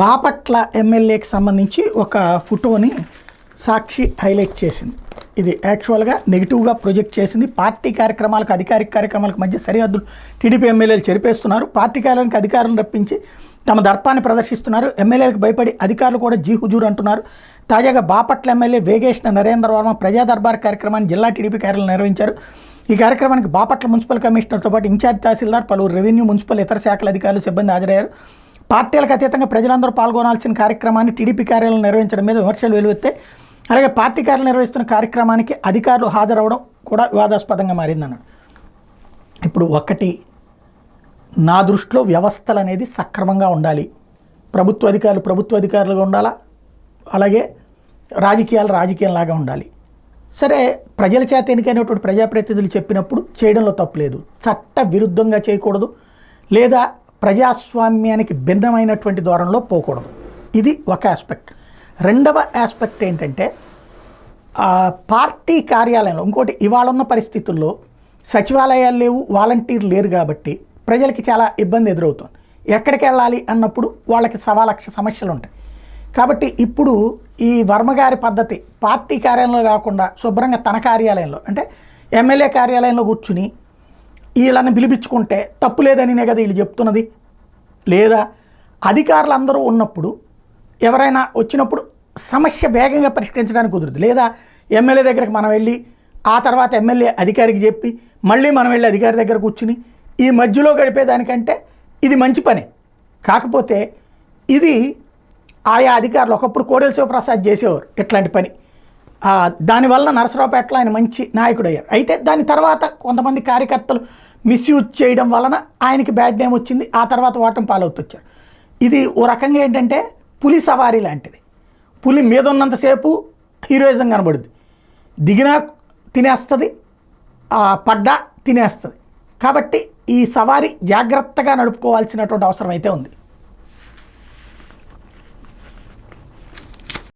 బాపట్ల ఎమ్మెల్యేకి సంబంధించి ఒక ఫోటోని సాక్షి హైలైట్ చేసింది. ఇది యాక్చువల్గా నెగిటివ్గా ప్రొజెక్ట్ చేసింది. పార్టీ కార్యక్రమాలకు అధికారిక కార్యక్రమాలకు మధ్య సరిహద్దులు టీడీపీ ఎమ్మెల్యేలు చెరిపేస్తున్నారు. పార్టీ కార్యాలయానికి అధికారులను రప్పించి తమ దర్పాన్ని ప్రదర్శిస్తున్నారు. ఎమ్మెల్యేలకు భయపడి అధికారులు కూడా జీ హుజూర్ అంటున్నారు. తాజాగా బాపట్ల ఎమ్మెల్యే వేగేశ్న నరేంద్ర వర్మ ప్రజా దర్బార్ కార్యక్రమాన్ని జిల్లా టీడీపీ కార్యాలయం నిర్వహించారు. ఈ కార్యక్రమానికి బాపట్ల మున్సిపల్ కమిషనర్తో పాటు ఇన్ఛార్జ్ తహసీల్దార్, పలువురు రెవెన్యూ, మున్సిపల్, ఇతర శాఖల అధికారులు, సిబ్బంది హాజరయ్యారు. పార్టీలకు అతీతంగా ప్రజలందరూ పాల్గొనాల్సిన కార్యక్రమాన్ని టీడీపీ కార్యాలయం నిర్వహించడం మీద విమర్శలు వెలువెత్తాయి. అలాగే పార్టీ కార్యాలయం నిర్వహిస్తున్న కార్యక్రమానికి అధికారులు హాజరవడం కూడా వివాదాస్పదంగా మారిందన్నాడు. ఇప్పుడు నా దృష్టిలో వ్యవస్థలు అనేది సక్రమంగా ఉండాలి. ప్రభుత్వ అధికారులుగా ఉండాలా, అలాగే రాజకీయాలాగా ఉండాలి. సరే, ప్రజల చేత ఎన్నికైనటువంటి ప్రజాప్రతినిధులు చెప్పినప్పుడు చేయడంలో తప్పులేదు. చట్ట విరుద్ధంగా చేయకూడదు, లేదా ప్రజాస్వామ్యానికి భిన్నమైనటువంటి ధోరణిలో పోకూడదు. ఇది ఒక ఆస్పెక్ట్. రెండవ ఆస్పెక్ట్ ఏంటంటే, పార్టీ కార్యాలయంలో ఇంకోటి, ఇవాళ ఉన్న పరిస్థితుల్లో సచివాలయాలు లేవు, వాలంటీర్లు లేరు కాబట్టి ప్రజలకి చాలా ఇబ్బంది ఎదురవుతుంది. ఎక్కడికి వెళ్ళాలి అన్నప్పుడు వాళ్ళకి 1,00,000 సమస్యలు ఉంటాయి. కాబట్టి ఇప్పుడు ఈ వర్మగారి పద్ధతి పార్టీ కార్యాలయంలో కాకుండా శుభ్రంగా తన కార్యాలయంలో, అంటే ఎమ్మెల్యే కార్యాలయంలో కూర్చుని వీళ్ళని పిలిపించుకుంటే తప్పు లేదనినే కదా వీళ్ళు చెప్తున్నది. లేదా అధికారులు అందరూ ఉన్నప్పుడు ఎవరైనా వచ్చినప్పుడు సమస్య వేగంగా పరిష్కరించడానికి కుదురుతుంది. లేదా ఎమ్మెల్యే దగ్గరికి మనం వెళ్ళి ఆ తర్వాత ఎమ్మెల్యే అధికారికి చెప్పి మళ్ళీ మనం వెళ్ళి అధికారి దగ్గర కూర్చుని ఈ మధ్యలో గడిపేదానికంటే ఇది మంచి పని. కాకపోతే ఇది ఆయా అధికారులు ఒకప్పుడు కోడెల శివప్రసాద్ చేసేవారు ఇట్లాంటి పని. దానివల్ల నరసరావుపేటలో ఆయన మంచి నాయకుడు అయ్యారు. అయితే దాని తర్వాత కొంతమంది కార్యకర్తలు మిస్యూజ్ చేయడం వలన ఆయనకి బ్యాడ్ నేమ్ వచ్చింది. ఆ తర్వాత ఓటమి పాలవుతొచ్చారు. ఇది ఓ రకంగా ఏంటంటే పులి సవారీ లాంటిది. పులి మీద ఉన్నంతసేపు హీరోయిజం కనబడుద్ది, దిగినా తినేస్తుంది, పడ్డా తినేస్తుంది. కాబట్టి ఈ సవారీ జాగ్రత్తగా నడుపుకోవాల్సినటువంటి అవసరం అయితే ఉంది.